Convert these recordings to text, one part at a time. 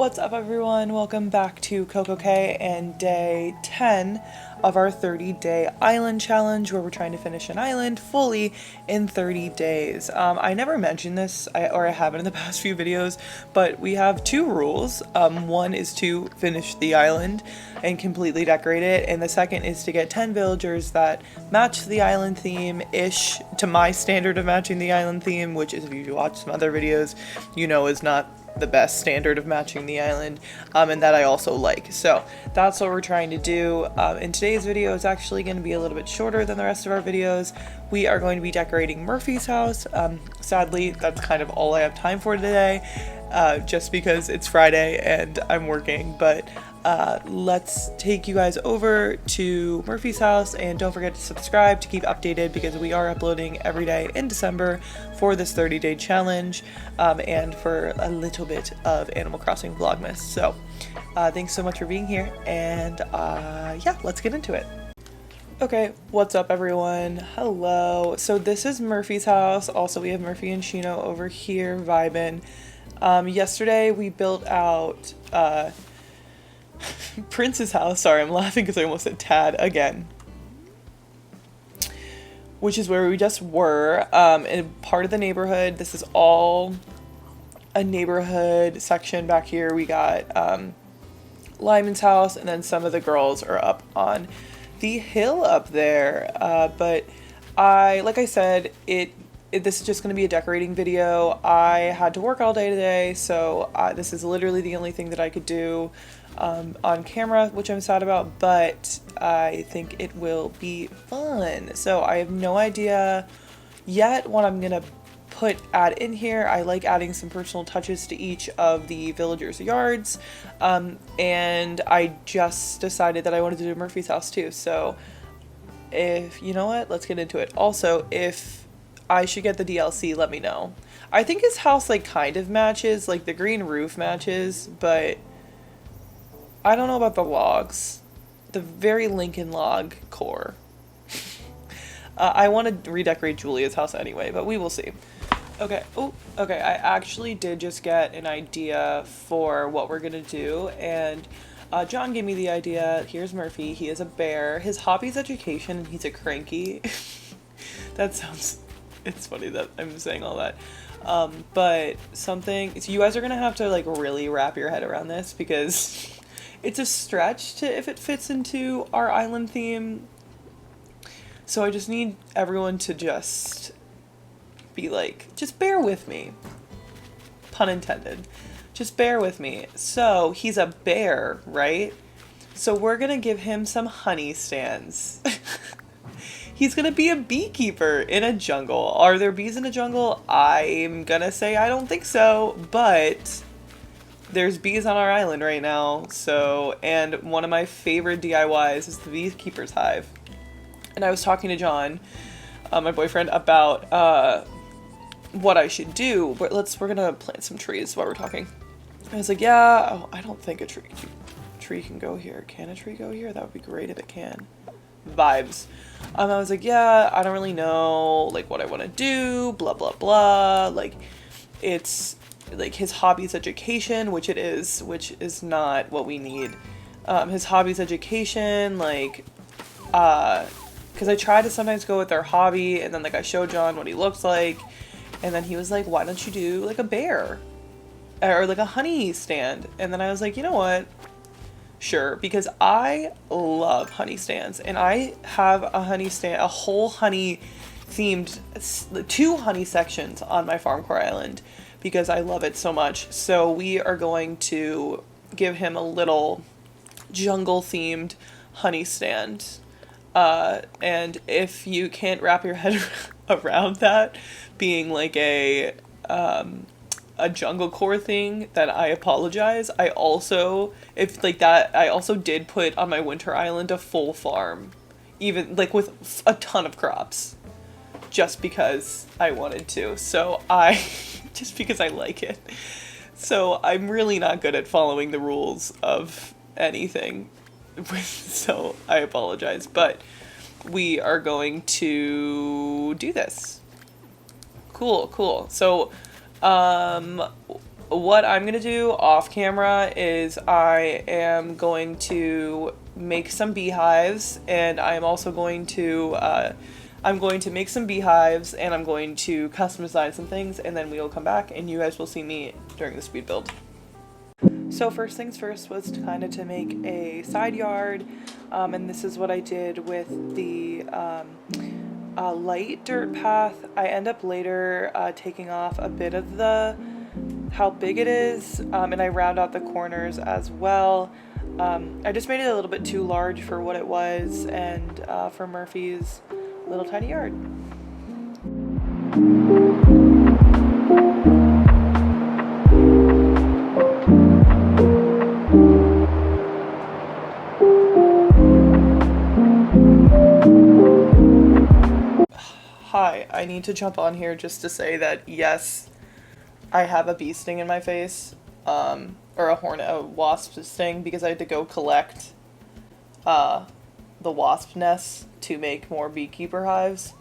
What's up everyone? Welcome back to Coco Kay and day 10 of our 30-day island challenge where we're trying to finish an island fully in 30 days. I never mentioned this, or I haven't in the past few videos, but we have two rules. One is to finish the island and completely decorate it, and the second is to get 10 villagers that match the island theme-ish to my standard of matching the island theme, which is, if you watch some other videos, you know is not the best standard of matching the island, and that I also like. So that's what we're trying to do. In today's video, it's actually going to be a little bit shorter than the rest of our videos. We are going to be decorating Murphy's house. Sadly, that's kind of all I have time for today, just because it's Friday and I'm working, but let's take you guys over to Murphy's house, and don't forget to subscribe to keep updated because we are uploading every day in December for this 30-day challenge, and for a little bit of Animal Crossing Vlogmas. So thanks so much for being here, and yeah, let's get into it. Okay, what's up everyone? Hello. So this is Murphy's house. Also, we have Murphy and Shino over here vibing. Yesterday we built out Prince's house. Sorry, I'm laughing because I almost said Tad again. Which is where we just were, in part of the neighborhood. This is all a neighborhood section. Back here we got Lyman's house, and then some of the girls are up on the hill up there. But like I said, this is just going to be a decorating video. I had to work all day today, so this is literally the only thing that I could do on camera, which I'm sad about, but I think it will be fun. So I have no idea yet what I'm gonna add in here. I like adding some personal touches to each of the villagers' yards, and I just decided that I wanted to do Murphy's house too. So if you know what, let's get into it. Also, if I should get the DLC, let me know. I think his house like kind of matches, like the green roof matches, but I don't know about the logs. The very Lincoln log core. I want to redecorate Julia's house anyway, but we will see. Okay. Oh, okay. I actually did just get an idea for what we're gonna do, and John gave me the idea. Here's Murphy. He is a bear. His hobby is education, and he's a cranky. That sounds. It's funny that I'm saying all that. But something. So you guys are gonna have to like really wrap your head around this because it's a stretch to if it fits into our island theme. So I just need everyone to just be like, just bear with me. Pun intended. Just bear with me. So he's a bear, right? So we're gonna give him some honey stands. He's gonna be a beekeeper in a jungle. Are there bees in a jungle? I'm gonna say I don't think so, but there's bees on our island right now, so, and one of my favorite DIYs is the beekeeper's hive. And I was talking to John, my boyfriend, about what I should do, but we're gonna plant some trees while we're talking. I was like, yeah, oh, I don't think a tree can go here. Can a tree go here? That would be great if it can. Vibes. I was like, yeah, I don't really know, like, what I want to do, blah, blah, blah, like, it's like his hobby's education, which is not what we need. His hobby's education, like, because I try to sometimes go with their hobby, and then like I showed John what he looks like, and then he was like, why don't you do like a bear or like a honey stand? And then I was like, you know what, sure, because I love honey stands, and I have a honey stand, a whole honey themed 2 honey sections on my Farmcore island because I love it so much. So we are going to give him a little jungle themed honey stand. And if you can't wrap your head around that being like a Junglecore thing, then I apologize. I also did put on my winter island a full farm, even like with a ton of crops, just because I wanted to. So just because I like it. So I'm really not good at following the rules of anything. So I apologize, but we are going to do this. Cool. So what I'm gonna do off camera is I am going to make some beehives, and I'm also going to make some beehives, and I'm going to custom design some things, and then we will come back and you guys will see me during the speed build. So first things first was to make a side yard, and this is what I did with the light dirt path. I end up later taking off a bit of how big it is, and I round out the corners as well. I just made it a little bit too large for what it was, and for Murphy's little tiny yard. Hi, I need to jump on here just to say that yes, I have a bee sting in my face, or a wasp sting, because I had to go collect the wasp nests to make more beekeeper hives,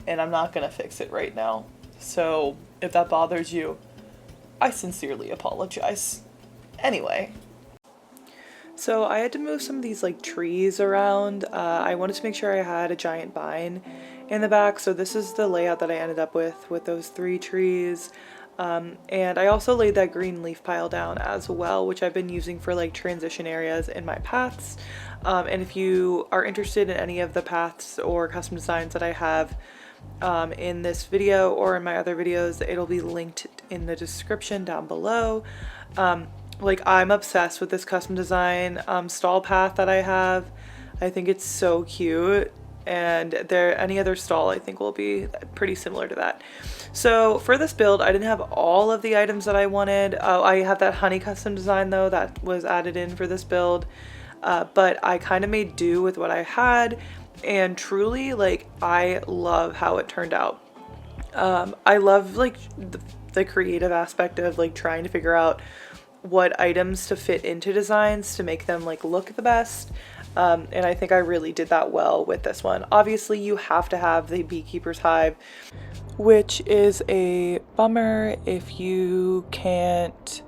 and I'm not gonna fix it right now. So if that bothers you, I sincerely apologize. Anyway. So I had to move some of these trees around. I wanted to make sure I had a giant vine in the back, so this is the layout that I ended up with those 3 trees. And I also laid that green leaf pile down as well, which I've been using for transition areas in my paths. And if you are interested in any of the paths or custom designs that I have in this video or in my other videos, it'll be linked in the description down below. I'm obsessed with this custom design stall path that I have. I think it's so cute, and any other stall I think will be pretty similar to that. So for this build, I didn't have all of the items that I wanted. I have that honey custom design though that was added in for this build, but I kind of made do with what I had, and truly I love how it turned out. I love the creative aspect of trying to figure out what items to fit into designs to make them look the best. And I think I really did that well with this one. Obviously you have to have the beekeeper's hive, which is a bummer if you can't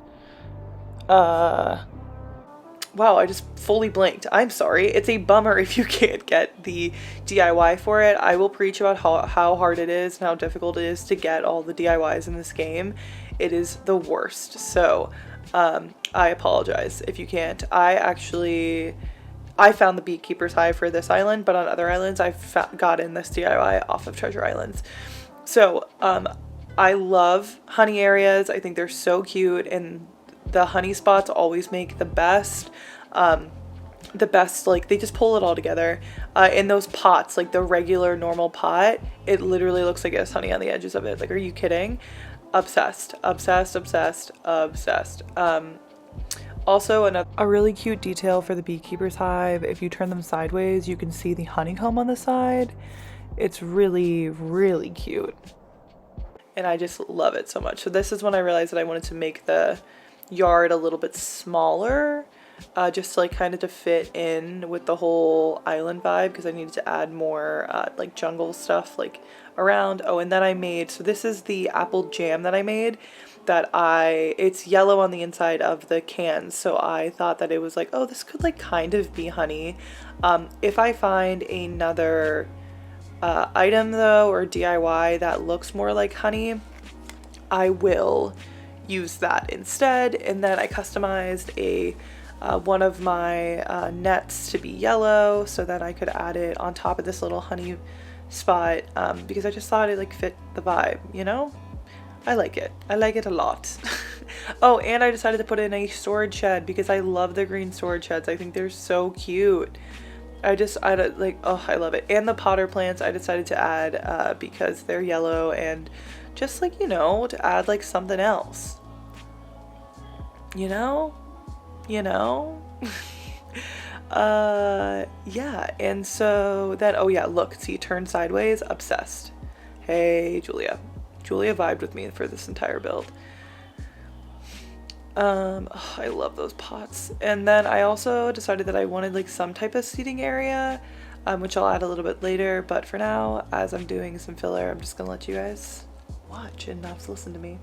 wow, I just fully blanked. I'm sorry. It's a bummer if you can't get the DIY for it. I will preach about how hard it is and how difficult it is to get all the DIYs in this game. It is the worst. So I apologize if you can't. I found the beekeeper's hive for this island, but on other islands I've gotten this DIY off of Treasure Islands. So I love honey areas. I think they're so cute, and the honey spots always make the best. They just pull it all together. In those pots, the regular normal pot, it literally looks like it has honey on the edges of it. Are you kidding? Obsessed, obsessed, obsessed, obsessed. Also, a really cute detail for the beekeeper's hive, if you turn them sideways, you can see the honeycomb on the side. It's really, really cute. And I just love it so much. So this is when I realized that I wanted to make the yard a little bit smaller, just kind of to fit in with the whole island vibe, because I needed to add more jungle stuff around. Oh, and then so this is the apple jam that I made. It's yellow on the inside of the cans, so I thought that it was oh, this could kind of be honey. If I find another item though, or DIY that looks more like honey, I will use that instead. And then I customized one of my nets to be yellow so that I could add it on top of this little honey spot, because I just thought it fit the vibe, you know? I like it. I like it a lot. Oh, and I decided to put in a storage shed because I love the green storage sheds. I think they're so cute. I I love it. And the potter plants I decided to add because they're yellow, and just to add something else. Yeah. And so then, oh yeah, look, see, turn sideways, obsessed. Hey, Julia vibed with me for this entire build. I love those pots. And then I also decided that I wanted some type of seating area, which I'll add a little bit later, but for now, as I'm doing some filler, I'm just gonna let you guys watch and not listen to me.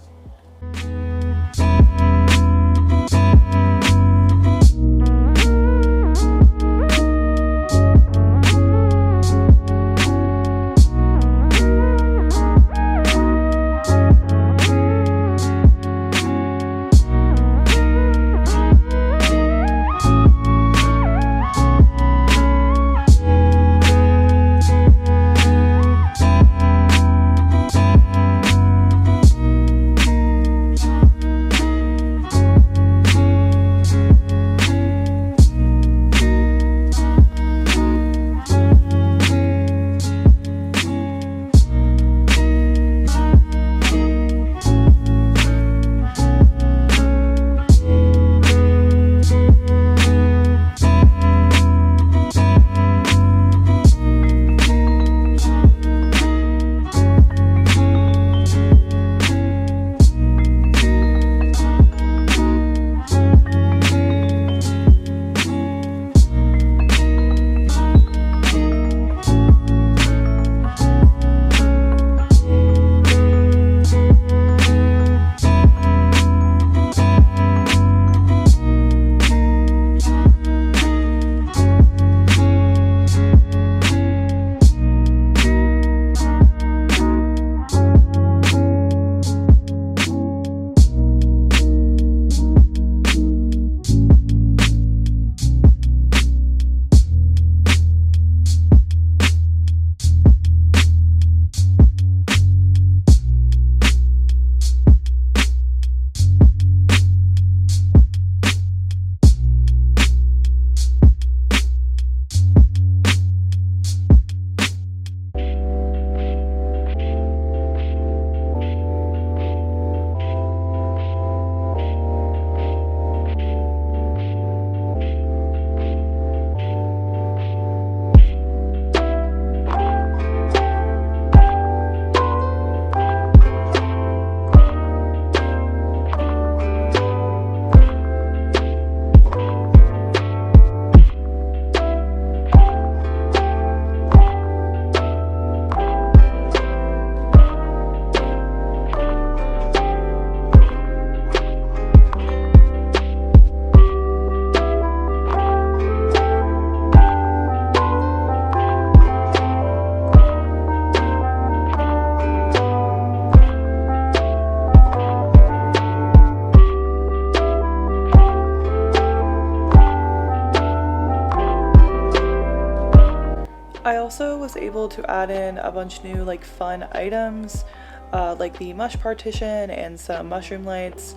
was able to add in a bunch new like fun items, like the mush partition and some mushroom lights,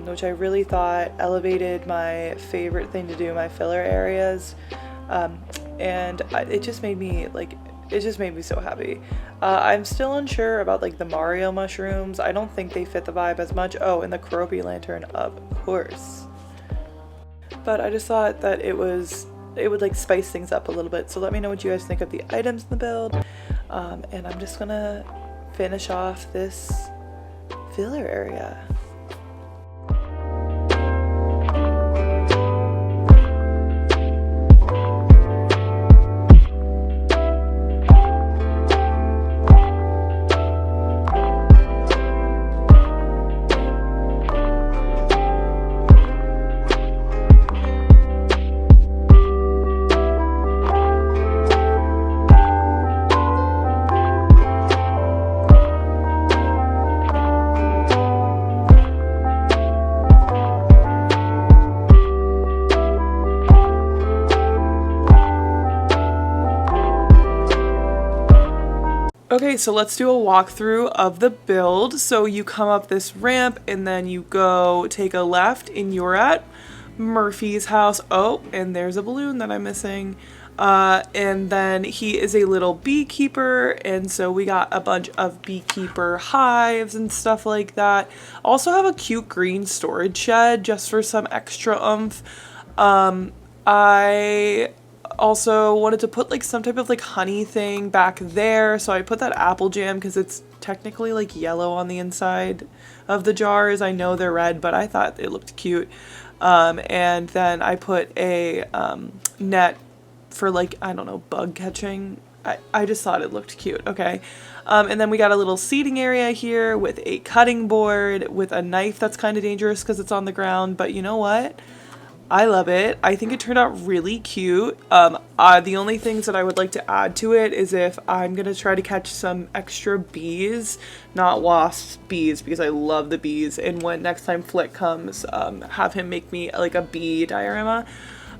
which I really thought elevated my favorite thing to do in my filler areas. And it just made me so happy. I'm still unsure about like the Mario mushrooms. I don't think they fit the vibe as much. Oh, and the Keroppi lantern, of course. But I just thought that it would like spice things up a little bit. So let me know what you guys think of the items in the build. And I'm just gonna finish off this filler area. Okay, so let's do a walkthrough of the build. So you come up this ramp and then you go take a left and you're at Murphy's house. Oh, and there's a balloon that I'm missing. And then he is a little beekeeper, and so we got a bunch of beekeeper hives and stuff like that. Also have a cute green storage shed just for some extra oomph. I also wanted to put like some type of like honey thing back there, so I put that apple jam because it's technically like yellow on the inside of the jars. I know they're red, but I thought it looked cute. And then I put a net for like, I don't know, bug catching. I just thought it looked cute. Okay. And then we got a little seating area here with a cutting board with a knife that's kind of dangerous because it's on the ground, but you know what? I love it. I think it turned out really cute. The only things that I would like to add to it is if I'm going to try to catch some extra bees, not wasps, bees, because I love the bees. And when next time Flick comes, have him make me like a bee diorama.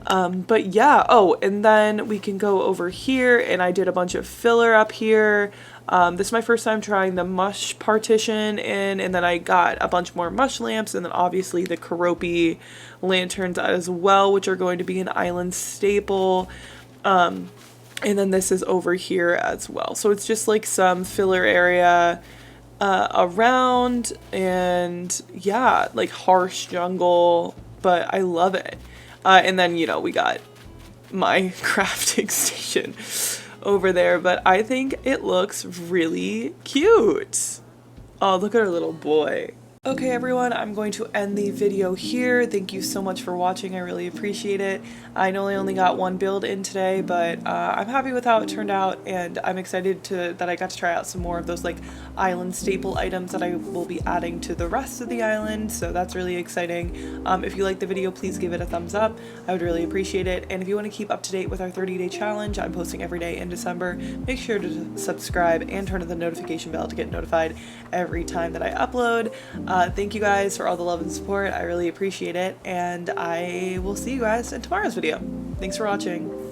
But yeah, oh, and then we can go over here, and I did a bunch of filler up here. This is my first time trying the mush partition in, and then I got a bunch more mush lamps, and then obviously the Keroppi lanterns as well, which are going to be an island staple. And then this is over here as well. So it's just like some filler area around, and yeah, like harsh jungle, but I love it. And then, you know, we got my crafting station over there, but I think it looks really cute. Oh, look at our little boy. Okay, everyone, I'm going to end the video here. Thank you so much for watching. I really appreciate it. I know I only got one build in today, but I'm happy with how it turned out, and I'm excited that I got to try out some more of those like island staple items that I will be adding to the rest of the island, so that's really exciting. If you liked the video, please give it a thumbs up. I would really appreciate it, and if you want to keep up to date with our 30-day challenge, I'm posting every day in December. Make sure to subscribe and turn on the notification bell to get notified every time that I upload. Thank you guys for all the love and support. I really appreciate it, and I will see you guys in tomorrow's video. Thanks for watching.